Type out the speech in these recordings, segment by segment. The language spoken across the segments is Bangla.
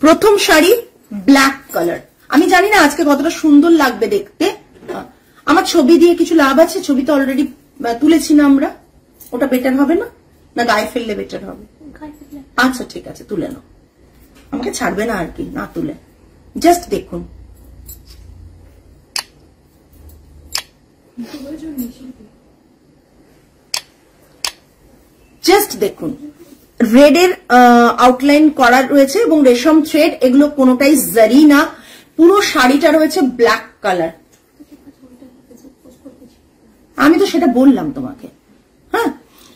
প্রথম শাড়ি ব্ল্যাক কালার। আমি জানি না আজকে কতটা সুন্দর লাগবে দেখতে। আমার ছবি দিয়ে কিছু লাভ আছে? ছবি তো অলরেডি তুলেছি না আমরা, ওটা বেটার হবে না? না গায়ে ফেললে বেটার হবে? আচ্ছা ঠিক আছে, তুলে নাও, আমাকে ছাড়বে না আর কি না তুলে। জাস্ট দেখুন, জাস্ট দেখুন, রেড এর আউটলাইন করা রয়েছে এবং রেশম থ্রেড, এগুলো কোনোটাই জারি না। পুরো শাড়িটা রয়েছে ব্ল্যাক কালার। আমি তো সেটা বললাম তোমাকে। হ্যাঁ,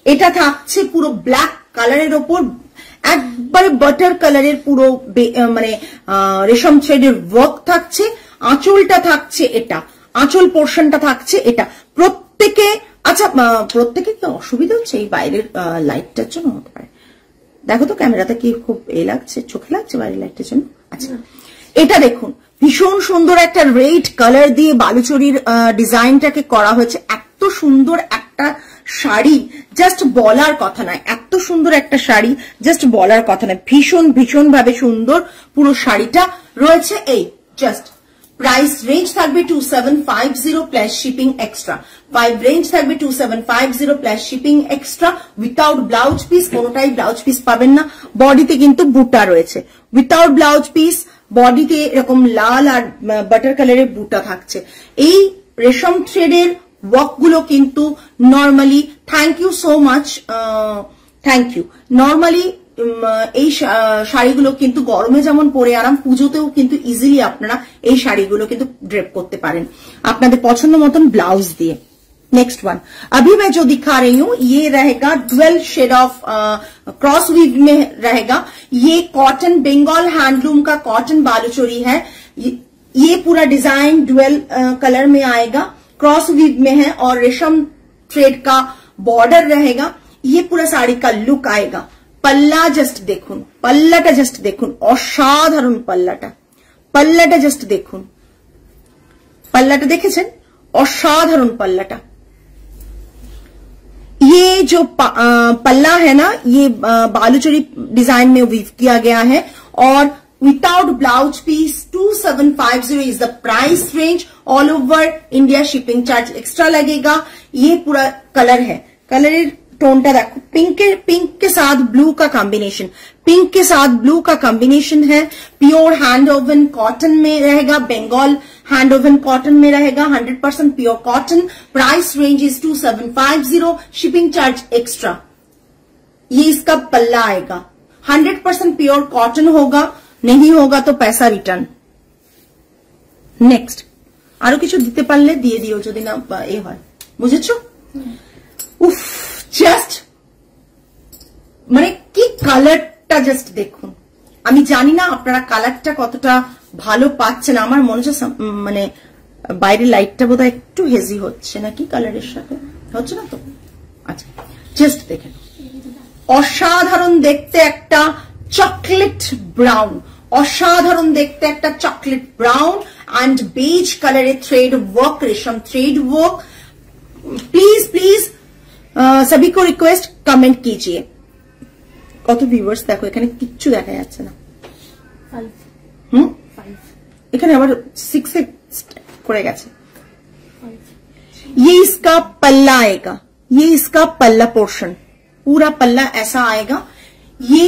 এটা থাকছে পুরো ব্ল্যাক কালারের ওপর, একবারে বাটার কালারের পুরো মানে রেশম থ্রেডের ওয়ার্ক থাকছে। আঁচলটা থাকছে এটা, আঁচল পোর্শনটা থাকছে এটা। প্রত্যেকে, আচ্ছা প্রত্যেকে কি অসুবিধা হচ্ছে এই বাইরের লাইটটার জন্য? হতে পারে, দেখো তো ক্যামেরাতে কি খুব লাগছে, চোখে লাগছে বাইরের লাইটের জন্য? আচ্ছা, এটা দেখুন, ভীষণ সুন্দর একটা রেড কালার দিয়ে বালুচরীর ডিজাইনটাকে করা হয়েছে। এত সুন্দর একটা শাড়ি জাস্ট বলার কথা নয়, এত সুন্দর একটা শাড়ি জাস্ট বলার কথা নয়, ভীষণ ভীষণ ভাবে সুন্দর পুরো শাড়িটা রয়েছে। এই জাস্ট প্রাইস রেঞ্জ থাকবে 2750 প্লাস শিপিং এক্সট্রা। রেঞ্জ থাকবে 2750 plus shipping extra, without blouse piece. কোনোটাই ব্লাউজ পিস পাবেন না। বডিতে কিন্তু বুটা রয়েছে, উইথাউট ব্লাউজ পিস। বডিতে এরকম লাল আর বাটার কালারের বুটা থাকছে। এই রেশম থ্রেডের ওয়ার্ক গুলো কিন্তু normally, thank you so much, thank you. Normally এই শাড়িগুলো কিন্তু গরমে যেমন পরে আরাম, পুজোতেও কিন্তু ইজিলি আপনারা এই শাড়িগুলো কিন্তু ড্রেপ করতে পারেন আপনাদের পছন্দ মতন ব্লাউজ দিয়ে। नेक्स्ट वन अभी मैं जो दिखा रही हूं ये रहेगा 12 शेड ऑफ क्रॉस वीव में रहेगा। ये कॉटन, बंगाल हैंडलूम का कॉटन बालूचोरी है। ये पूरा डिजाइन 12 कलर में आएगा, क्रॉस वीव में है और रेशम थ्रेड का बॉर्डर रहेगा। ये पूरा साड़ी का लुक आएगा। पल्ला जस्ट देखुन, पल्लाटा जस्ट देखुन, असाधारण पल्लाटा, पल्लाटा जस्ट देखुन, पल्लाटा देखेছেন? असाधारण पल्लाटा। ये जो पल्ला है ना, ये बालूचोरी डिजाइन में वीव किया गया है और without blouse piece 2750 is the price range. All over India shipping charge extra लगेगा। ये पूरा कलर है, कलर टोनटा देखो, पिंक के साथ ब्लू का कॉम्बिनेशन, पिंक के साथ ब्लू का कॉम्बिनेशन है। प्योर हैंड ओवन कॉटन में रहेगा, बंगाल हैंड ओवन कॉटन में रहेगा, 100% pure cotton. Price range is 2750, shipping charge extra. ये इसका पल्ला आएगा, 100% प्योर कॉटन होगा, नहीं होगा तो पैसा रिटर्न। नेक्स्ट आरो किछु दिते पारले दिए दिओ जदि ना ए হয়, বুঝেছো? উফ, জাস্ট মানে কি কালারটা জাস্ট দেখুন। আমি জানি না আপনারা কালারটা কতটা ভালো পাচ্ছেন। আমার মনে হচ্ছে মানে বাইরে লাইটটা বোধহয় একটু হেজি হচ্ছে নাকি, কালারের সাথে হচ্ছে না তো? আচ্ছা জাস্ট দেখেন, অসাধারণ দেখতে একটা চকলেট ব্রাউন, অসাধারণ দেখতে একটা chocolate brown and beige colour thread work, रेशम थ्रेड वर्क। प्लीज प्लीज सभी को रिक्वेस्ट कमेंट कीजिए। কত ভিউয়ার্স দেখো, এখানে কিচ্ছু দেখা যাচ্ছে না। 5 এখানে আবার 6 এ করে গেছে। ये इसका पल्ला आएगा, ये इसका पल्ला पोर्शन, पूरा पल्ला ऐसा आएगा। ये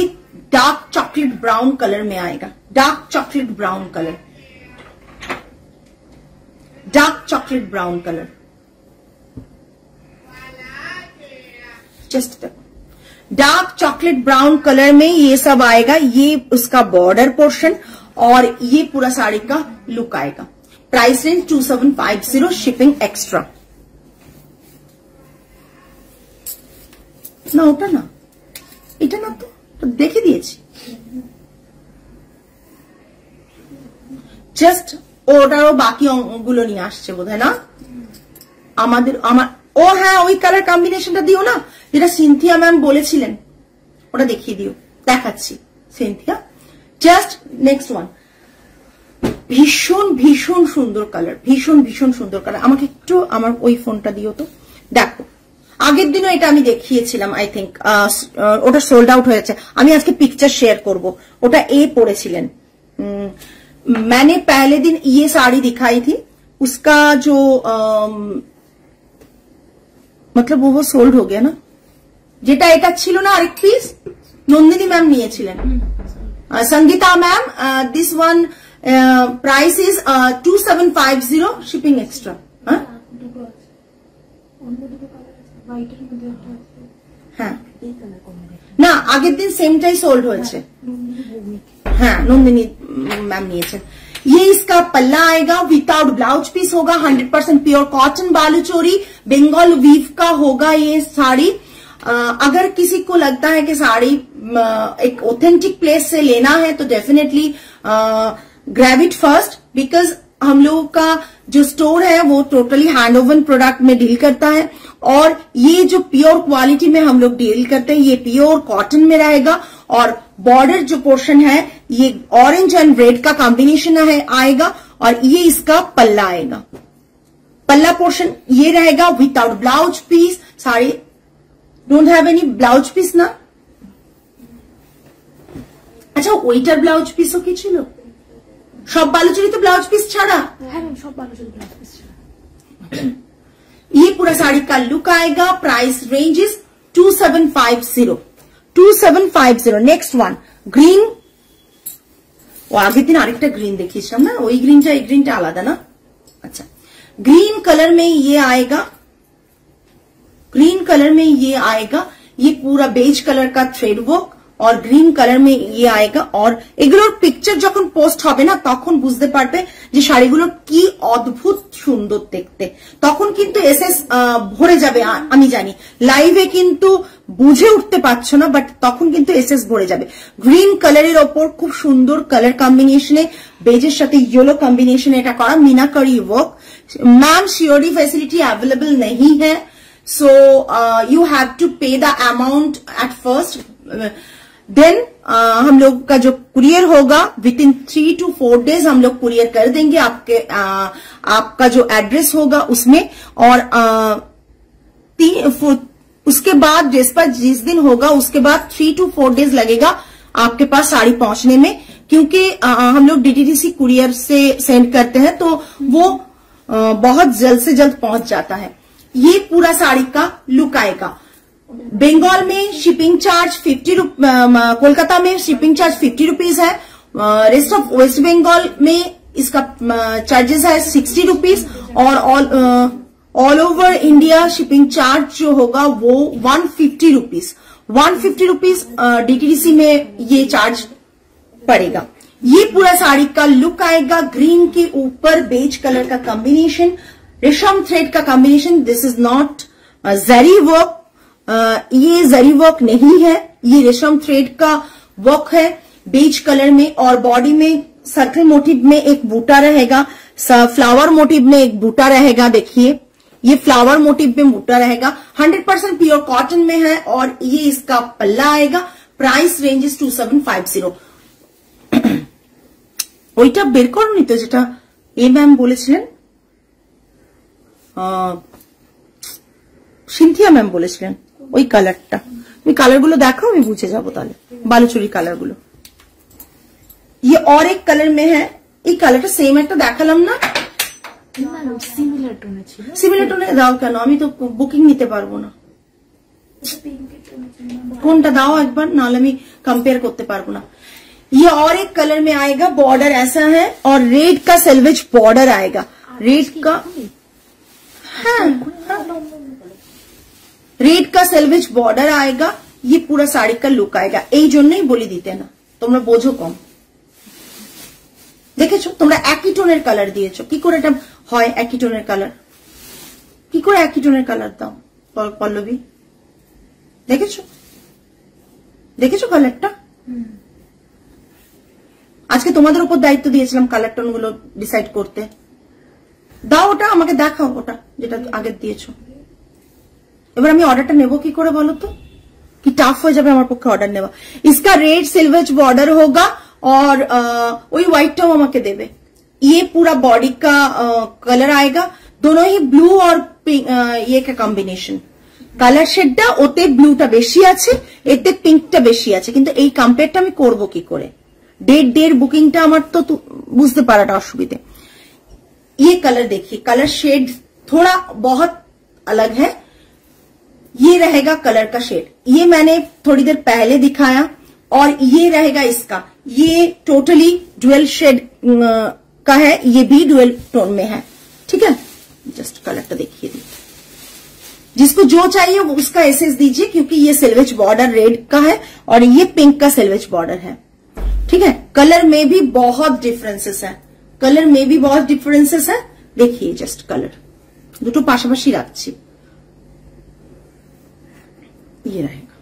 डार्क चॉकलेट ब्राउन कलर में आएगा, dark chocolate brown colour, dark chocolate brown colour. Just dark chocolate brown colour में ये सब आएगा। ये उसका बॉर्डर पोर्शन और ये पूरा साड़ी का लुक आएगा। Price range 2750, shipping extra. না ওটা না, এটা না, তো দেখে দিয়েছি। জাস্ট ওটারও বাকি অঙ্গগুলো নিয়ে আসছে বোধহয় না আমাদের। আমার ও হ্যাঁ, ওই কালার কম্বিনেশনটা দিও না যেটা সিনথিয়া ম্যাম বলেছিলেন, ওটা দেখিয়ে দিও। দেখাচ্ছি সিনথিয়া। জাস্ট নেক্সট ওয়ান, ভীষণ ভীষণ সুন্দর কালার, ভীষণ ভীষণ সুন্দর কালার। আমাকে একটু আমার ওই ফোনটা দিও তো। দেখো আগের দিনও এটা আমি দেখিয়েছিলাম, আই থিঙ্ক ওটা সোল্ড আউট হয়েছে। আমি আজকে পিকচার শেয়ার করব। ওটা এ পড়েছিলেন, मैंने पहले दिन ये साड़ी दिखाई थी, उसका जो मतलब वो सोल्ड हो गया ना, যেটা এটা ছিল না আরেক পিস নন্দিনী ম্যাম নিয়েছিলেন, Sangeeta ma'am, this one price is 2750 shipping extra. হ্যাঁ না, আগের দিন সেমটাই সোল্ড হয়েছে। হ্যাঁ, নন্দিনী मैम নিয়েছেন। ये इसका पल्ला आएगा, विदाउट ब्लाउज पीस होगा, 100% pure cotton Baluchari Bengal weave का होगा ये साड़ी। अगर किसी को लगता है कि साड़ी एक ऑथेंटिक प्लेस से लेना है तो definitely grab it first, because हम लोगों का जो स्टोर है वो टोटली हैंड ओवन प्रोडक्ट में डील करता है, और ये जो प्योर क्वालिटी में हम लोग डील करते हैं ये प्योर कॉटन में रहेगा। और बॉर्डर जो पोर्शन है ये ऑरेंज एंड रेड का कॉम्बिनेशन है आएगा, और ये इसका पल्ला आएगा। पल्ला पोर्शन ये रहेगा without blouse piece. Sari don't have any blouse piece ना। अच्छा, ওইটার ব্লাউজ পিসও কি ছিল? সব বালুচুরি তো ব্লাউজ পিস ছাড়া। হ্যাঁ, সব বালুচুরি ব্লাউজ পিস ছাড়া। ये पूरा साड़ी का लुक आएगा। Price range is 2750। Next one green. ও আগের দিন আরেকটা গ্রিন দেখিয়েছিলাম না, ওই গ্রিনটা এই গ্রিনটা আলাদা না। अच्छा, ग्रीन कलर में ये आएगा, ग्रीन कलर में ये आएगा। ये पूरा बेज कलर का थ्रेड वर्क और ग्रीन कलर में ये आएगा। और এগুলোর পিকচার যখন পোস্ট হবে না তখন বুঝতে পারবে যে শাড়িগুলো কি অদ্ভুত সুন্দর দেখতে। তখন কিন্তু এসএস ভরে যাবে, আমি জানি লাইভে কিন্তু বুঝে উঠতে পারছো না, বাট তখন কিন্তু এসএস ভরে যাবে। গ্রিন কালারের ওপর খুব সুন্দর কালার কম্বিনেশনে বেজের সাথে ইয়েলো কম্বিনেশনে এটা করা meenakari work. Ma'am COD facility available नहीं है, so you have to pay the amount at first, then हम लोग का जो कुरियर होगा विद इन 3 to 4 days हम लोग कुरियर कर देंगे आपके आपका जो एड्रेस होगा उसमें। और उसके बाद जिस दिन होगा उसके बाद 3 to 4 days लगेगा आपके पास साड़ी पहुंचने में, क्योंकि हम लोग डीटीडीसी कुरियर से सेंड करते हैं तो वो बहुत जल्द से जल्द पहुंच जाता है। ये पूरा साड़ी का लुक आएगा। बंगाल में शिपिंग चार्ज 50 कोलकाता में शिपिंग चार्ज 50 रुपीज है। रेस्ट ऑफ वेस्ट बंगाल में इसका चार्जेस है 60 रुपीज। और all over India shipping charge जो होगा वो 150 रुपीज। 150 रुपीज डीटीडीसी में ये चार्ज पड़ेगा। ये पूरा साड़ी का लुक आएगा। ग्रीन के ऊपर बेज कलर का कॉम्बिनेशन, रेशम थ्रेड का combination. This is not zari work, ये जरी वर्क नहीं है, ये रेशम थ्रेड का वर्क है बेज कलर में। और बॉडी में सर्कल मोटिव में एक बूटा रहेगा, फ्लावर मोटिव में एक बूटा रहेगा। देखिए ये फ्लावर मोटिव में बूटा रहेगा। 100% प्योर कॉटन में है। और ये इसका पल्ला आएगा। Price range is 2750। ওইটা বের করনি তো যেটা এ ম্যাম বলেছিলেন, সিনথিয়া ম্যাম বলেছিলেন ওই কালারটা। ওই কালারগুলো দেখাও, আমি बुझे যাবো তাহলে বালুচুরি কালারগুলো। ये और एक कलर में है, এই কালারটা সেম একটা দেখালাম না, সিমিলার টোনে ছিল। সিমিলার টোনে দাও কেন? আমি তো বুকিং নিতে পারবো না। কোনটা দাও একবার, নাহলে আমি কম্পেয়ার করতে পারবো না। ये और एक कलर में आएगा। बॉर्डर ऐसा है और रेड का सेल्वेज बॉर्डर आएगा। रेड का रेड का सेल्वेज बॉर्डर आएगा। ये पूरा साड़ी का लुक आएगा। এই জন্যই বলি দিতে না, তোমরা বোঝো কম। দেখেছো তোমরা একই টোনের কালার দিয়েছো, কি করে এটা হয় একই টোনের কালার? কি করে একই টোনের কালার দাও পল্লবী? দেখেছো দেখেছো কালারটা? আজকে তোমাদের উপর দায়িত্ব দিয়েছিলাম কালার টোন গুলো ডিসাইড করতে। দাও ওটা আমাকে দেখাও, ওটা যেটা আগে দিয়েছো। এবার আমি অর্ডারটা নেব কি করে বলো তো? কি টাফ হয়ে যাবে আমার পক্ষে অর্ডার নেওয়া। इसका रेड सिल्वेज बॉर्डर होगा और वही व्हाइटটাও আমাকে দেবে। ये पूरा बॉडी का कलर आएगा। दोनों ही ब्लू और ये का कॉम्बिनेशन। কালার শেডটা ওতে ব্লুটা বেশি আছে, এতে পিঙ্কটা বেশি আছে, কিন্তু এই কম্পেয়ারটা আমি করব কি করে? डेढ़ बुकिंगটা আমার তো বুঝতে পারাটা অসুবিধে। ये कलर देखिए, कलर शेड थोड़ा बहुत अलग है। ये रहेगा कलर का शेड, ये मैंने थोड़ी देर पहले दिखाया, और ये रहेगा इसका, ये टोटली डुअल शेड का है, ये भी डुअल टोन में है। ठीक है, जस्ट कलरটা দেখিয়ে দিই। जिसको जो चाहिए वो उसका एसएस दीजिए, क्योंकि ये सिल्वेज बॉर्डर रेड का है और ये पिंक का सिल्वेज बॉर्डर है। ठीक है, कलर में भी बहुत डिफरेंसेस है, कलर में भी बहुत डिफरेंसेस है। देखिए जस्ट कलर দুটো পাশাপাশি রাখছি, ये रहेगा।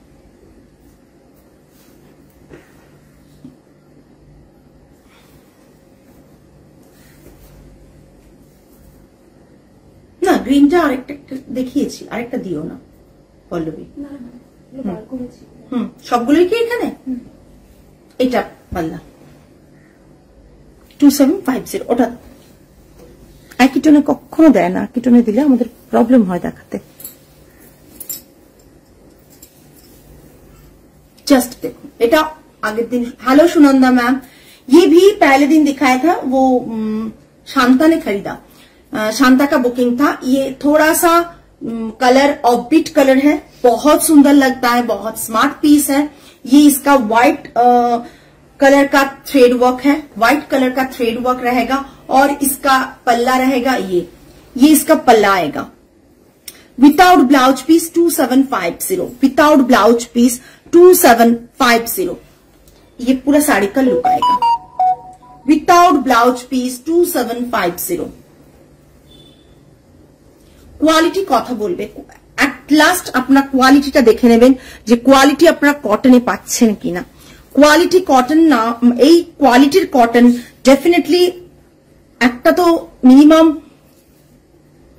না গ্রিনটা আরেকটা দেখিয়েছি, আরেকটা দিও না পল্লবী। সবগুলোই কি এখানে? এটা পাল্লা 2750, ওটা একই টোনে কখনো দেয় না, একই টোনে দিলে আমাদের প্রবলেম হয় দেখাতে। जस्ट देखो, এটা আগের दिन। हेलो सुनंदा मैम, ये भी पहले दिन दिखाया था, वो शांता ने खरीदा, शांता का बुकिंग था। ये थोड़ा सा कलर ऑफबीट कलर है, बहुत सुंदर लगता है, बहुत स्मार्ट पीस है। ये इसका व्हाइट कलर का थ्रेड वर्क है, व्हाइट कलर का थ्रेड वर्क रहेगा, और इसका पल्ला रहेगा, ये इसका पल्ला आएगा। Without blouse piece 2750, without blouse piece 2750, ये पूरा साड़ी का लुक आएगा। Without blouse piece 2750। কোয়ালিটি কথা বলবে, এট লাস্ট আপনার কোয়ালিটিটা দেখে নেবেন যে কোয়ালিটি আপনারা কটনে পাচ্ছেন কিনা। কোয়ালিটি কটন না, এই কোয়ালিটির কটন ডেফিনেটলি একটা তো মিনিমাম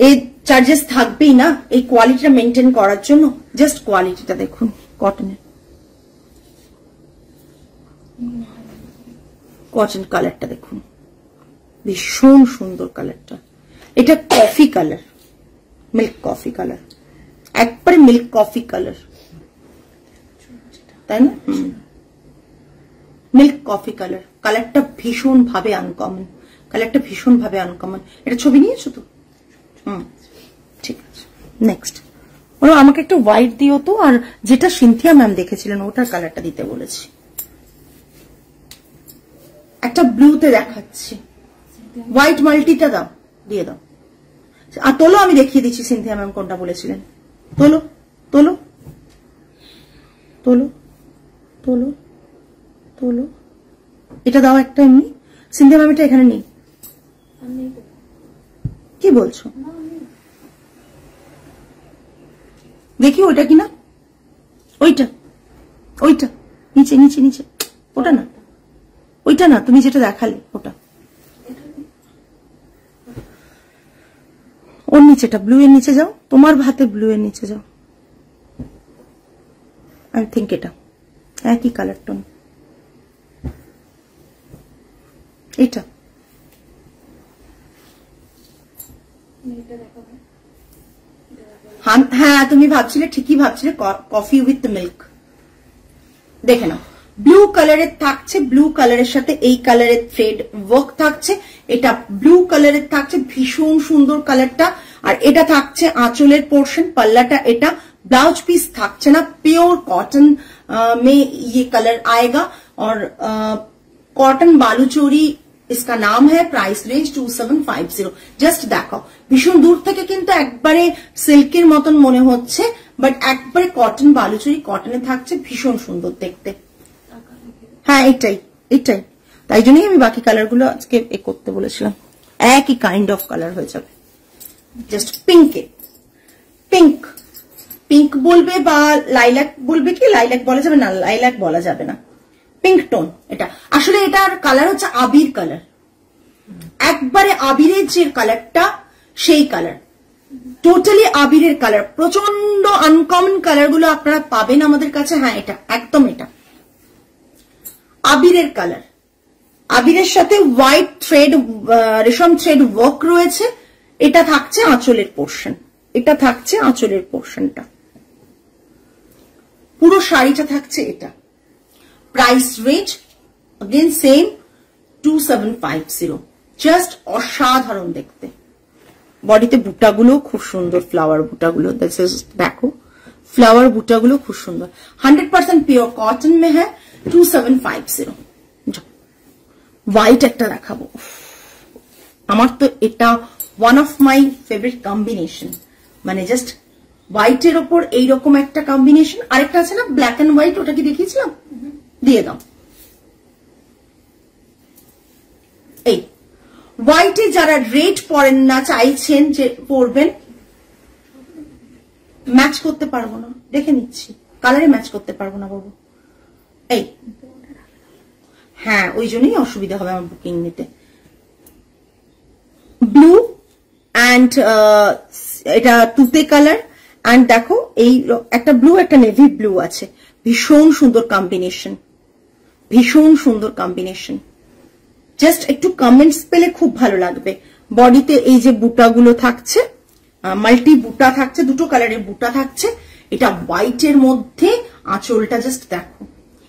এই চার্জেস থাকবেই না এই কোয়ালিটিটা মেনটেন করার জন্য। জাস্ট কোয়ালিটিটা দেখুন কটনের, কটন কালারটা দেখুন, ভীষণ সুন্দর কালারটা। এটা coffee colour, milk coffee colour, একবারে মিল্ক কফি কালার, তাই না? মিল্ক কফি কালার, কালারটা ভীষণ ভাবে আনকমন, কালারটা ভীষণ ভাবে আনকমন। এটা ছবি নিয়েছো তো? ঠিক আছে, নেক্সট। ওরা আমাকে একটা হোয়াইট দিও তো, আর যেটা সিনথিয়া ম্যাম দেখেছিলেন ওটার কালারটা দিতে বলেছি। একটা ব্লুতে দেখাচ্ছি, হোয়াইট মাল্টিটা দাও, দিয়ে দাও। আর তোলো, আমি দেখিয়ে দিচ্ছি সিনথিয়া ম্যাম কোনটা বলেছিলেন। তোলো তোলো তোলো তোলো তোলো, এটা দাও একটা এমনি। সিনথিয়া ম্যাম এটা এখানে নেই, কি বলছো? দেখি ওইটা কিনা, ওইটা ওইটা নিচে নিচে নিচে, ওটা না, ওইটা না, তুমি যেটা দেখালে ওটা, ওর নিচেটা, ব্লু এর নিচে যাও, তোমার হাতে ব্লু এর নিচে যাও। আই থিঙ্ক এটা একই কালার টোন, এটা হ্যাঁ তুমি ভাবছিলে, ঠিকই ভাবছিলে, কফি উইথ মিল্ক। দেখে নাও, ব্লু কালারের থাকছে, ব্লু কালারের সাথে এই কালারের থ্রেড ওয়ার্ক থাকছে, এটা ব্লু কালারের থাকছে, ভীষণ সুন্দর কালারটা। আর এটা থাকছে আঁচলের পোর্শন, পাল্লাটা এটা, ब्लाउज पीस থাকছে না, प्योर कॉटन में ये कलर आएगा और कॉटन बालूचोरी इसका नाम है। Price range 2750। जस्ट देखो भीषण दूर থেকে কিন্তু একবারে সিল্কের মতন মনে হচ্ছে, বাট একবারে কটন বালুচুরি কটনে থাকছে, ভীষণ সুন্দর দেখতে। হ্যাঁ এটাই এটাই, তাই জন্যই আমি বাকি কালারগুলো আজকে এ করতে বলেছিলাম। একই কাইন্ড অফ কালার হয়ে যাবে। জাস্ট পিঙ্কে পিঙ্ক পিঙ্ক বলবে বা লাইলাক বলবে, কি লাইলাক বলা যাবে না, লাইলাক বলা যাবে না, পিঙ্ক টোন। এটা আসলে এটার কালার হচ্ছে আবির কালার, একবারে আবিরের যে কালারটা সেই কালার, টোটালি আবিরের কালার। প্রচন্ড আনকমন কালার গুলো আপনারা পাবেন আমাদের কাছে। হ্যাঁ এটা একদম এটা আবিরের কালার, আবিরের সাথে হোয়াইট থ্রেড রেশম থ্রেড ওয়ার্ক রয়েছে। এটা থাকছে আঁচলের পোর্শন, এটা থাকছে আঁচলের পোর্শনটা, পুরো শাড়িটা থাকছে এটা। Price range again same 2750 just অসাধারণ দেখতে বডিতে বুটাগুলো খুব সুন্দর ফ্লাওয়ার বুটাগুলো দেখো फ्लावर বুটাগুলো খুব সুন্দর 100% পিওর কটন में है 2750 হোয়াইট একটা দেখাবো আমার তো এটা one of my favourite combination মানে জাস্ট হোয়াইটের উপর এইরকম একটা কম্বিনেশন আরেকটা আছে না ব্ল্যাক এন্ড হোয়াইট ওটা কি দেখিয়েছিলাম দিয়ে দাও এই হোয়াইটে যারা রেড পরেন না চাইছেন যে পরবেন ম্যাচ করতে পারবো না দেখে নিচ্ছি কালারে ম্যাচ করতে পারবো না বাবু এই হ্যাঁ ওই জন্যই অসুবিধা হবে আমার বুকিং নিতে ব্লু অ্যান্ড এটা তুতে কালার অ্যান্ড দেখো এই একটা ব্লু একটা নেভি ব্লু আছে ভীষণ সুন্দর কম্বিনেশন ভীষণ সুন্দর কম্বিনেশন জাস্ট একটু কমেন্টস পেলে খুব ভালো লাগবে বডিতে এই যে বুটাগুলো থাকছে মাল্টি বুটা থাকছে দুটো কালারের বুটা থাকছে এটা হোয়াইটের মধ্যে আঁচলটা জাস্ট দেখো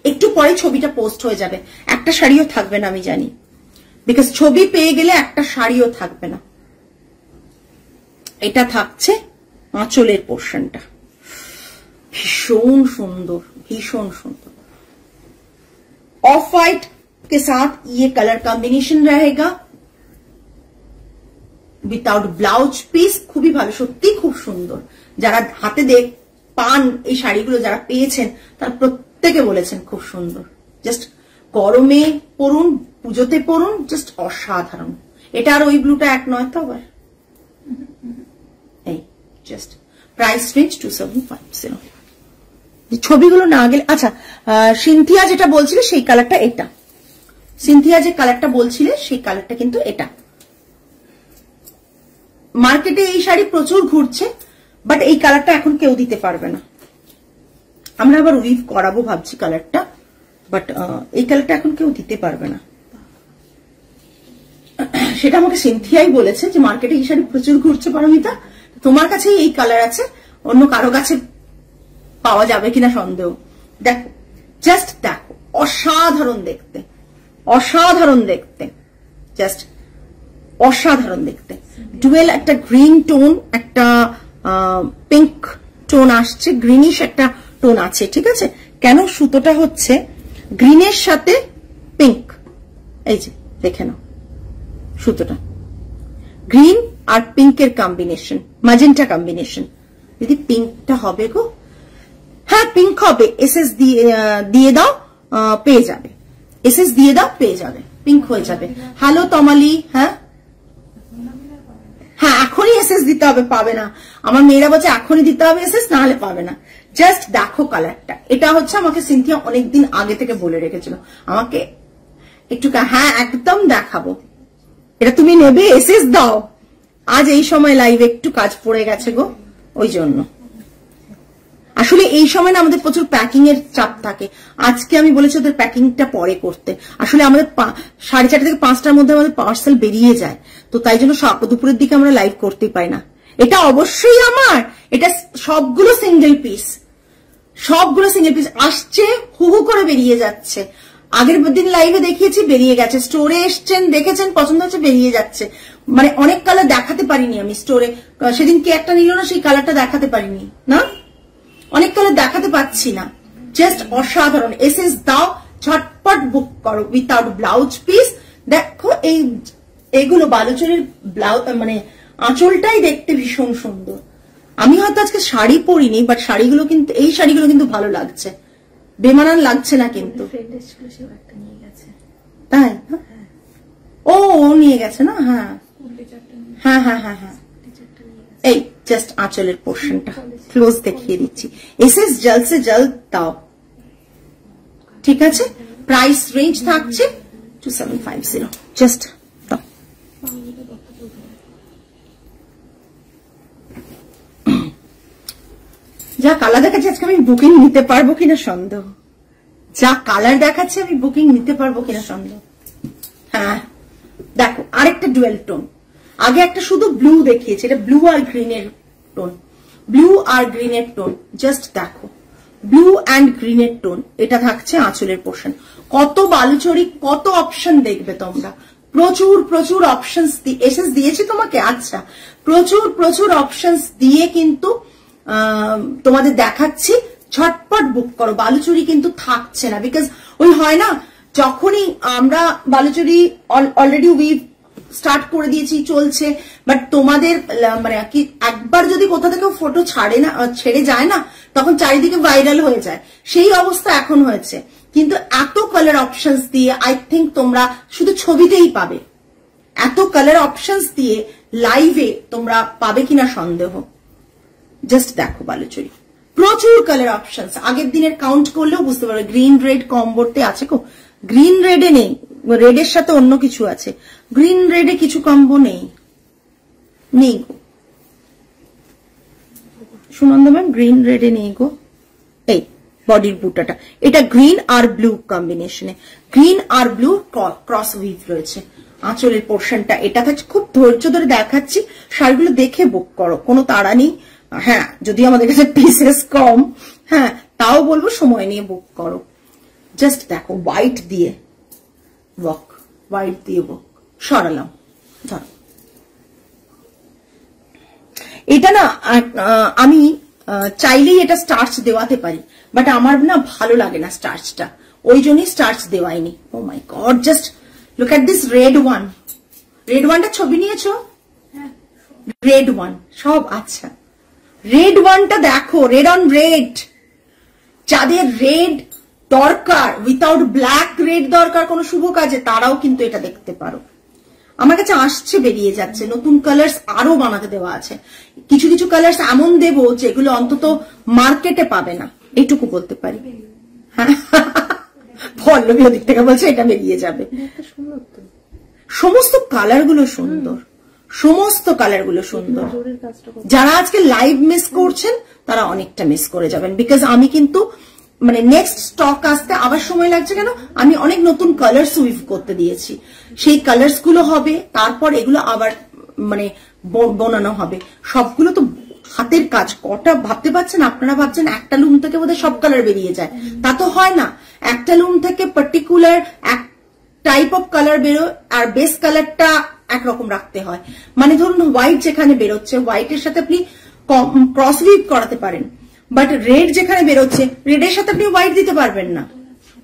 একটু পরে ছবিটা পোস্ট হয়ে যাবে একটা শাড়িও থাকবে না আমি জানি বিকজ ছবি পেয়ে গেলে একটা শাড়িও থাকবে না এটা থাকছে আঁচলের পোর্শনটা ভীষণ সুন্দর ভীষণ সুন্দর ऑफ वाइट के साथ ये कलर कॉम्बिनेशन रहेगा विदाउट ब्लाउज পিস খুবই ভালো সত্যি খুব সুন্দর যারা হাতে পান এই শাড়িগুলো যারা পেয়েছেন তারা প্রত্যেকে বলেছেন খুব সুন্দর জাস্ট গরমে পরুন পুজোতে পরুন জাস্ট অসাধারণ এটা আর ওই ব্লুটা এক নয় তো আবার এই জাস্ট প্রাইস রেঞ্জ 2750 ছবিগুলো না গেলে আচ্ছা সিনথিয়া যেটা বলছিলে সেই কালারটা এটা সিনথিয়া যে কালারটা বলছিলে সেই কালারটা কিন্তু এটা মার্কেটে এই শাড়ি প্রচুর ঘুরছে বাট এই কালারটা এখন কেউ দিতে পারবে না আমরা আবার উইভ করাবো ভাবছি কালারটা বাট এই কালারটা এখন কেউ দিতে পারবে না সেটা আমাকে সিনথিয়াই বলেছে যে মার্কেটে এই শাড়ি প্রচুর ঘুরছে পারমিতা তোমার কাছে এই কালার আছে অন্য কারো কাছে পাওয়া যাবে কিনা সন্দেহ দেখো জাস্ট দেখো অসাধারণ দেখতে অসাধারণ দেখতে জাস্ট অসাধারণ দেখতে ডুয়েল একটা গ্রিন টোন একটা পিঙ্ক টোন আসছে গ্রিনিশ একটা টোন আছে ঠিক আছে কেন সুতোটা হচ্ছে গ্রিনের সাথে পিঙ্ক এই যে দেখে নাও সুতোটা গ্রিন আর পিঙ্কের কম্বিনেশন ম্যাজেন্টা কম্বিনেশন যদি পিঙ্কটা হবে গো হ্যাঁ পিঙ্ক হবে এসএস দিয়ে দাও পেয়ে যাবে এসএস দিয়ে দাও পেয়ে যাবে পিঙ্ক হয়ে যাবে হ্যালো তমালি হ্যাঁ হ্যাঁ এখনই এসএস দিতে হবে পাবে না আমার মেয়েরা বলছে এখনই দিতে হবে এসএস না হলে পাবে না জাস্ট দেখো কালারটা এটা হচ্ছে আমাকে সিনথিয়া অনেকদিন আগে থেকে বলে রেখেছিল আমাকে একটু হ্যাঁ একদম দেখাবো এটা তুমি নেবে এসএস দাও আজ এই সময় লাইভে একটু কাজ পড়ে গেছে গো ওই জন্য আসলে এই সময় না আমাদের প্রচুর প্যাকিং এর চাপ থাকে আজকে আমি বলেছি ওদের প্যাকিংটা পরে করতে আসলে আমাদের 4:30 থেকে 5টার মধ্যে আমাদের পার্সেল বেরিয়ে যায় তো তাই জন্য দুপুরের দিকে আমরা লাইভ করতেই পাই না এটা অবশ্যই আমার এটা সবগুলো সিঙ্গেল পিস আসছে হু করে বেরিয়ে যাচ্ছে আগের দিন লাইভে দেখিয়েছি বেরিয়ে গেছে স্টোরে এসছেন দেখেছেন পছন্দ হচ্ছে বেরিয়ে যাচ্ছে মানে অনেক কালার দেখাতে পারিনি আমি স্টোরে সেদিন কে একটা নিল না সেই কালারটা দেখাতে পারিনি না অনেক কালার দেখাতে পাচ্ছি না জাস্ট অসাধারণ এসএস দাও ঝটপট বুক করো উইথাউট ব্লাউজ পিস দেখো এইগুলো বালুচরের ব্লাউজ মানে আঁচলটাই দেখতে ভীষণ সুন্দর আমি হয়তো আজকে শাড়ি পরিনি বাট শাড়িগুলো কিন্তু এই শাড়িগুলো কিন্তু ভালো লাগছে বেমানান লাগছে না কিন্তু তাই ও নিয়ে গেছে না হ্যাঁ হ্যাঁ হ্যাঁ হ্যাঁ হ্যাঁ এই জাস্ট আঁচলের পোর্শনটা ক্লোজ দেখিয়ে দিচ্ছি এসএস জলদ সে জলদ দাও ঠিক আছে প্রাইস রেঞ্জ থাকছে 2750 জাস্ট দাও যা কালার দেখাচ্ছে আজকে আমি বুকিং নিতে পারবো কিনা সন্দেহ যা কালার দেখাচ্ছে আমি বুকিং নিতে পারবো কিনা সন্দেহ হ্যাঁ দেখো আরেকটা ডুয়েল টোন আগে একটা শুধু ব্লু দেখিয়েছে এটা ব্লু আর গ্রিনের টোন ব্লু আর গ্রিনের টোন জাস্ট দেখো ব্লু অ্যান্ড গ্রিনের টোন, এটা থাকছে আঁচলের পোর্শন। কত বালুচরি, কত অপশন দেখবে তোমরা, প্রচুর প্রচুর অপশনস এসএস দিয়েছি তোমাকে। আচ্ছা, প্রচুর প্রচুর অপশনস দিয়ে কিন্তু তোমাদের দেখাচ্ছি, ঝটপট বুক করো। বালুচরি কিন্তু থাকছে না, বিকজ ওই হয় না, যখনই আমরা বালুচরি অলরেডি উইভ স্টার্ট করে দিয়েছি, চলছে, বাট তোমাদের মানে কি একবার যদি কোথা থেকে ফটো ছেড়ে যায় না, তখন চারিদিকে ভাইরাল হয়ে যায়, সেই অবস্থা এখন হয়েছে। কিন্তু এত কালার অপশনস দিয়ে আই থিঙ্ক তোমরা শুধু ছবিতেই পাবে, এত কালার অপশনস দিয়ে লাইভে তোমরা পাবে কিনা সন্দেহ। জাস্ট দেখো বালুচরি, প্রচুর কালার অপশনস, আগের দিনের কাউন্ট করলেও বুঝতে পারবে। গ্রিন রেড কম্বোতে আছে গো, গ্রিন রেডে নেই, রেডের সাথে অন্য কিছু আছে, গ্রিন রেডে কিছু কম্বো নেই গো সুনন্দা ম্যাম, গ্রিন রেডে নেই গো। এই বডির বুটাটা, এটা গ্রিন আর ব্লু কম্বিনেশনে, গ্রিন আর ব্লু ক্রস উইভ রয়েছে। আঁচলের পোর্শনটা এটা থাকছে, খুব ধৈর্য ধরে দেখাচ্ছি, শাড়িগুলো দেখে বুক করো, কোনো তাড়া নেই। হ্যাঁ, যদি আমাদের কাছে পিসেস কম, হ্যাঁ তাও বলবো সময় নিয়ে বুক করো। জাস্ট দেখো হোয়াইট দিয়ে ওয়াক, হোয়াইট দিয়ে ওয়াক, সরালাম, ধরো এটা না আমি চাইলেই এটা স্টার্চ দেওয়াতে পারি, বাট আমার না ভালো লাগে না স্টার্চটা, ওই জন্যই স্টার্চ দেওয়াইনি। Oh my god, just look at this red one. Red ওয়ানটা ছবি নিয়েছো? রেড ওয়ান সব, আচ্ছা রেড ওয়ানটা দেখো, রেড অন রেড। যাদের রেড দরকার, উইথাউট ব্ল্যাক রেড দরকার কোনো শুভ কাজে, তারাও কিন্তু এটা দেখতে পারো। আমার কাছে আসছে, বেরিয়ে যাচ্ছে, নতুন কালার্স আরো বানাতে দেওয়া আছে। কিছু কিছু কালার্স এমন দেবো যেগুলো অন্তত মার্কেটে পাবে না, এইটুকু বলতে পারি। হ্যাঁ, পল্লবী ওদিক থেকে বলছে এটা বেরিয়ে যাবে। সমস্ত কালার গুলো সুন্দর, সমস্ত কালার গুলো সুন্দর। যারা আজকে লাইভ মিস করছেন তারা অনেকটা মিস করে যাবেন, বিকজ আমি কিন্তু মানে নেক্সট স্টক আসতে আবার সময় লাগছে। কেন? আমি অনেক নতুন কালার্স উইভ করতে দিয়েছি, সেই কালার্স গুলো হবে, তারপর এগুলো আবার মানে বানানো হবে। সবগুলো তো হাতের কাজ, কটা ভাবতে পারছেন আপনারা? ভাবছেন একটা লুম থেকে বোধহয় সব কালার বেরিয়ে যায়, তা তো হয় না। একটা লুম থেকে পার্টিকুলার এক টাইপ অফ কালার বেরো, আর বেস কালারটা একরকম রাখতে হয়। মানে ধরুন হোয়াইট যেখানে বেরোচ্ছে, হোয়াইটের সাথে আপনি ক্রস উইভ করাতে পারেন, বাট রেড যেখানে বেরোচ্ছে, রেডের সাথে আপনি হোয়াইট দিতে পারবেন না।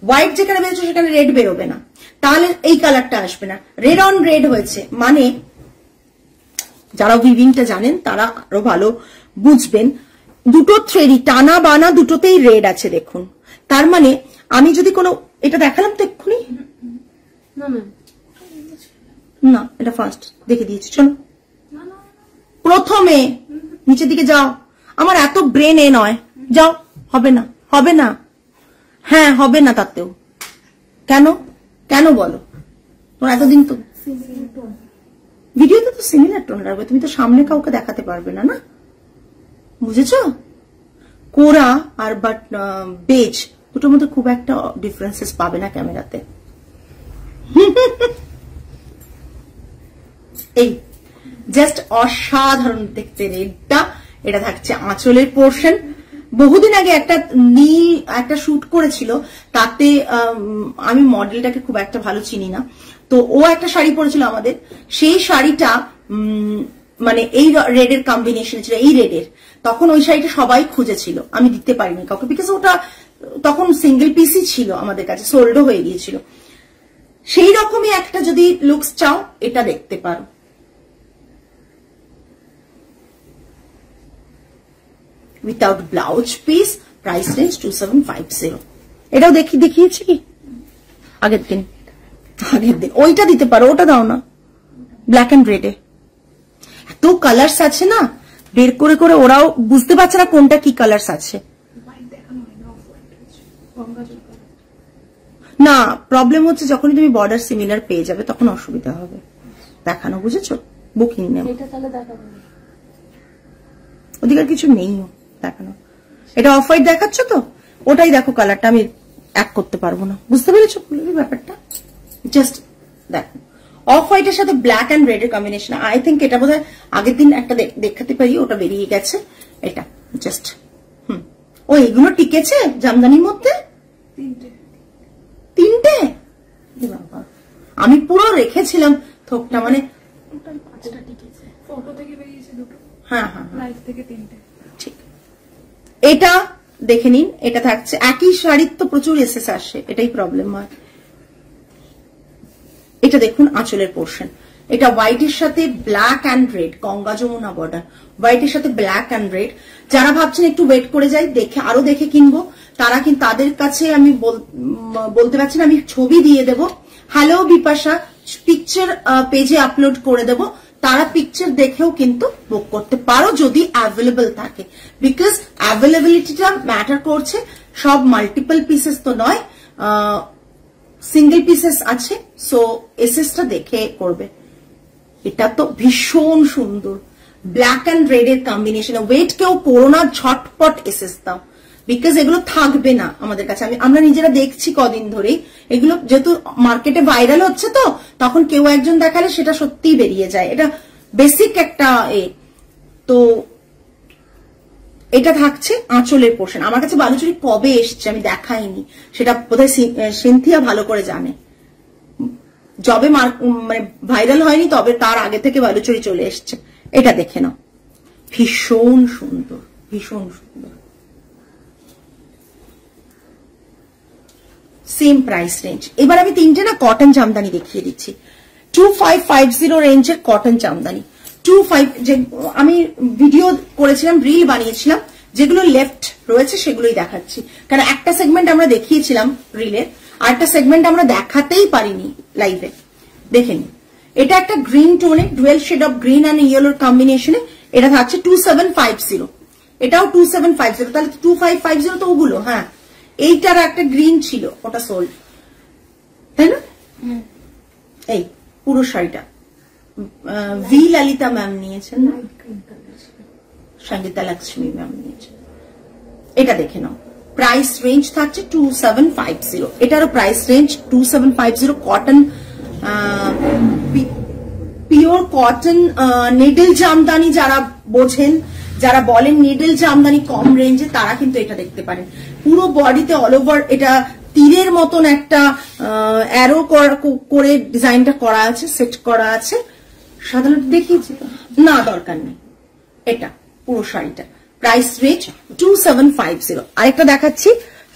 হোয়াইট যেখানে বেরোচ্ছে সেখানে রেড বেরোবে না, তাহলে এই কালারটা আসবে না। রেড অন রেড হয়েছে মানে, যারা উইভিংটা জানেন তারা আরো ভালো বুঝবেন। দুটো থ্রেডই টানা বানা দুটোতেই রেড আছে দেখুন, তার মানে আমি যদি কোনো, এটা দেখালাম তো এক্ষুনি না, এটা ফার্স্ট দেখে দিয়েছি। চলো প্রথমে নিচের দিকে যাও, আমার এত ব্রেন এ নয়, যাও। হবে না, হবে না, হ্যাঁ হবে না, তাতেও কেন কেন বলো? তোমার এতদিন তো ভিডিওতে তো সিমিলার টোন রাখবে, তুমি তো সামনে কাউকে দেখাতে পারবে না, না বুঝেছো? কোরা আর বাট বেজ দুটোর মধ্যে খুব একটা ডিফারেন্সেস পাবে না ক্যামেরাতে। এই জাস্ট অসাধারণ দেখতে রেডটা, এটা থাকছে আঁচলের পোর্শন। বহুদিন আগে একটা নীল একটা শুট করেছিল, তাতে আমি মডেলটাকে খুব একটা ভালো চিনি না, তো ও একটা শাড়ি পরেছিল আমাদের, সেই শাড়িটা মানে এই রেডের কম্বিনেশন ছিল, এই রেডের। তখন ওই শাড়িটা সবাই খুঁজেছিল, আমি দিতে পারিনি কাউকে, বিকজ ওটা তখন সিঙ্গেল পিসই ছিল আমাদের কাছে, সোল্ডও হয়ে গিয়েছিল। সেই রকমই একটা যদি লুকস চাও, এটা দেখতে পারো। Without blouse piece, price range 2750। এটাও দেখিয়েছি কি আগের দিন? ওইটা দিতে পারো, ওটা দাও না, ব্ল্যাক এন্ড রেডে এত কালার্স আছে না, বের করে করে ওরাও বুঝতে পারছে না কোনটা কি কালার্স আছে। না, প্রবলেম হচ্ছে যখনই তুমি বর্ডার সিমিলার পেয়ে যাবে তখন অসুবিধা হবে দেখানো, বুঝেছো? বুকিং নেই, ওদিকে কিছু নেই দেখানো। এটা অফ হোয়াইট দেখাচ্ছ তো, ওটাই দেখো কালারটা, আমি এক করতে পারবো না, বুঝতে পেরেছো ব্যাপারটা? জাস্ট দেখো, অফ হোয়াইটের সাথে ব্ল্যাক এন্ড রেড এর কম্বিনেশন। আই থিঙ্ক এটা বোধহয় আগের দিন একটা দেখাতে পারি, ওটা বেরিয়ে গেছে। এটা জাস্ট ও এগুলো টিকেছে জামদানির মধ্যে? তিনটে? আমি পুরো রেখেছিলাম থোকটা, মানে ফটো থেকে বেরিয়েছে দুটো, হ্যাঁ হ্যাঁ লাইভ থেকে তিনটে। ঠিক, এটা দেখে নিন। এটা থাকছে একই শাড়ির তো প্রচুর এসএস আসে, এটাই প্রবলেম হয়। এটা দেখুন আঁচলের পোর্শন, এটা হোয়াইটের সাথে black and red, Ganga Jamuna border, হোয়াইটের সাথে ব্ল্যাক অ্যান্ড রেড। যারা ভাবছেন একটু ওয়েট করে যাই, দেখে আরো দেখে কিনবো, তারা কিন্তু তাদের কাছে আমি বলতে পারছি না, আমি ছবি দিয়ে দেবো। হ্যালো বিপাশা, পিকচার পেজে আপলোড করে দেবো, তারা পিকচার দেখেও কিন্তু বুক করতে পারো যদি অ্যাভেলেবল থাকে, বিকজ অ্যাভেলেবিলিটিটা ম্যাটার করছে। সব মাল্টিপল পিসেস তো নয়, সিঙ্গেল পিসেস আছে, সো এসএসটা দেখে করবে। এটা তো ভীষণ সুন্দর, ব্ল্যাক অ্যান্ড রেড এর কম্বিনেশন। ওয়েট কেউ করো না, ঝটপট এসএস দাও, বিকজ এগুলো থাকবে না আমাদের কাছে। আমরা নিজেরা দেখছি কদিন ধরেই, এগুলো যেহেতু মার্কেটে ভাইরাল হচ্ছে, তো তখন কেউ একজন দেখালে সেটা সত্যিই বেরিয়ে যায়, এটা বেসিক একটা তো এটা থাকছে আঁচলের পোর্শন। আমার কাছে বালুচুরি কবে এসছে আমি দেখাইনি, সেটা বোধহয় সিনথিয়া ভালো করে জানে। যবে মানে ভাইরাল হয়নি তবে তার আগে থেকে বালুচুরি চলে এসছে। এটা দেখে নাও, ভীষণ সুন্দর, ভীষণ সুন্দর। Same price range. এবার আমি তিনটে না কটন জামদানি দেখিয়ে দিচ্ছি, 2550 রেঞ্জের কটন জামদানি। 25 যে আমি ভিডিও করেছিলাম, রিল বানিয়েছিলাম, যেগুলো লেফট রয়েছে সেগুলোই দেখাচ্ছি, কারণ একটা সেগমেন্ট আমরা দেখিয়েছিলাম রিলের, আর একটা সেগমেন্ট আমরা দেখাতেই পারিনি লাইভে। দেখে নিন, এটা একটা গ্রিন টোনে, dual shade of green and ইয়েলোর কম্বিনেশনে, এটা থাকছে 2750। এটাও 2750, তাহলে 2550 তো ওগুলো। হ্যাঁ, এইটার একটা গ্রিন ছিল, ওটা সোল্ড, তাই না? এই পুরো শাড়িটা ভি ললিতা ম্যাম নিয়েছেন না, সঙ্গীতা লক্ষ্মী ম্যাম নিয়েছেন। এটা দেখে নাও, প্রাইস রেঞ্জ থাকছে 2750। এটারও price range 2750। Cotton, pure cotton needle Jamdani যারা বোঝেন, যারা বলেন নিডল জামদানি কম রেঞ্জে, তারা কিন্তু এটা দেখতে পারেন। পুরো বডিতে অল ওভার এটা তীরের মতন একটা অ্যারো করে ডিজাইনটা করা আছে, সেট করা আছে। সাধারণত দেখিয়েছি না, দরকার নেই। এটা পুরো শাড়িটা প্রাইস রেঞ্জ 2750। আরেকটা দেখাচ্ছি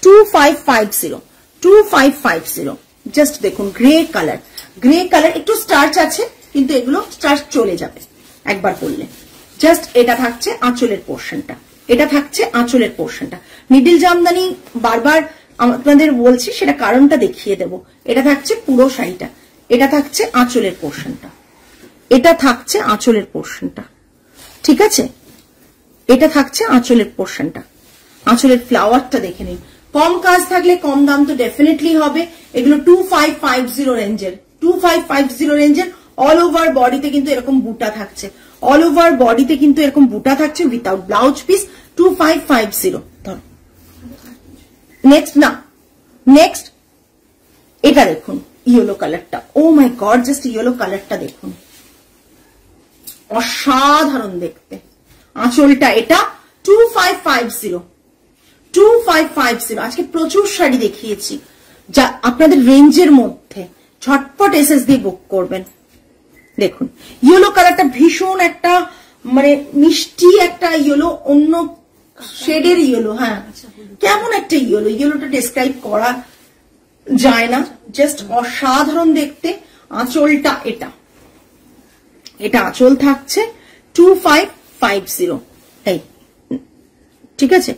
2550। জাস্ট দেখুন, গ্রে কালার, গ্রে কালার, একটু স্টার্চ আছে কিন্তু এগুলো স্টার্চ চলে যাবে একবার পরলে। জাস্ট এটা থাকছে আঁচলের পোর্শনটা, এটা থাকছে আঁচলের পোর্শনটা। নিডল জামদানি বারবার আপনাদের বলছি, সেটা কারণটা দেখিয়ে দেব। এটা থাকছে পুরো শাড়িটা, এটা থাকছে আঁচলের পোর্শনটা, এটা থাকছে আঁচলের পোর্শনটা, ঠিক আছে? এটা থাকছে আঁচলের পোর্শনটা, আঁচলের ফ্লাওয়ারটা দেখে নিন। কম কাজ থাকলে কম দাম তো ডেফিনেটলি হবে। এগুলো 2550 রেঞ্জের, 2550 রেঞ্জের। অল ওভার বডিতে কিন্তু এরকম বুটা থাকছে, অল ওভার বডিতে কিন্তু এরকম বুটা থাকছে উইথাউট ব্লাউজ পিস। 2550। ধরো নেক্সট, না নেক্সট এটা দেখুন, ইয়েলো কালারটা। ও মাই গড, জাস্ট ইয়েলো কালারটা দেখুন, অসাধারণ দেখতে। আঁচলটা এটা 2550। আজকে প্রচুর শাড়ি দেখিয়েছি যা আপনাদের রেঞ্জের মধ্যে, ঝটপট এসএস দিয়ে বুক করবেন। দেখুন ইয়েলো কালারটা ভীষণ একটা মানে মিষ্টি একটা ইয়েলো, অন্য শেডের ইয়েলো। হ্যাঁ, কেমন একটা ইয়েলো, ইয়েলোটা ডেসক্রাইব করা যায় না, জাস্ট অসাধারণ দেখতে। আঁচলটা এটা, এটা আঁচল থাকছে 2550। এই ঠিক আছে,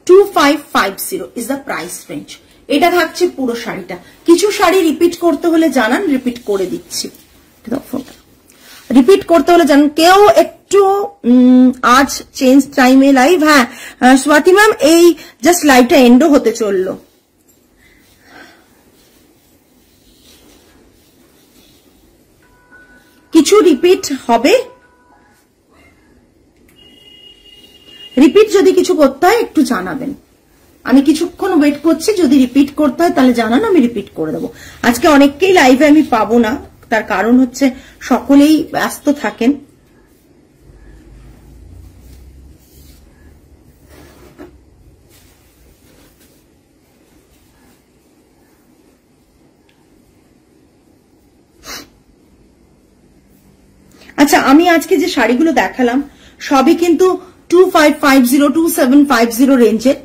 2550 ইজ দ্য প্রাইস রেঞ্জ। এটা থাকছে পুরো শাড়িটা। কিছু শাড়ি রিপিট করতে হলে জানান, রিপিট করে দিচ্ছি। রিপিট করতে হলে জানান। কেউ একটু আজ চেঞ্জ টাইমে লাইভ। হ্যাঁ স্বাতি ম্যাম, এই জাস্ট লাইভটা এন্ডও হতে চললো। কিছু রিপিট হবে, রিপিট যদি কিছু করতে হয় একটু জানাবেন। আমি কিছুক্ষণ ওয়েট করছি, যদি রিপিট করতে হয় তাহলে জানান, আমি রিপিট করে দেবো। আজকে অনেককেই লাইভে আমি পাবো না, তার কারণ হচ্ছে সকলেই ব্যস্ত থাকেন। আচ্ছা, আমি আজকে যে শাড়িগুলো দেখালাম সবই কিন্তু 2550 2750 রেঞ্জের।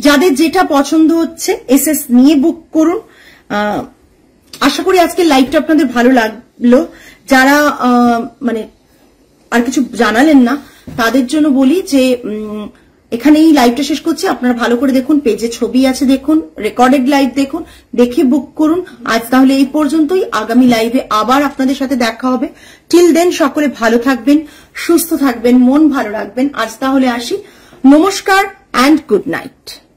যাদের যেটা পছন্দ হচ্ছে এসএস নিয়ে বুক করুন। আশা করি আজকে লাইভটা আপনাদের ভালো লাগলো। যারা মানে আর কিছু জানালেন না তাদের জন্য বলি যে এখানে এই লাইভটা শেষ করছি। আপনারা ভালো করে দেখুন, পেজে ছবি আছে, দেখুন রেকর্ডেড লাইভ দেখুন, দেখে বুক করুন। আজ তাহলে এই পর্যন্তই। আগামী লাইভে আবার আপনাদের সাথে দেখা হবে। টিল দেন সকলে ভালো থাকবেন, সুস্থ থাকবেন, মন ভালো রাখবেন। আজ তাহলে আসি। নমস্কার অ্যান্ড গুড নাইট।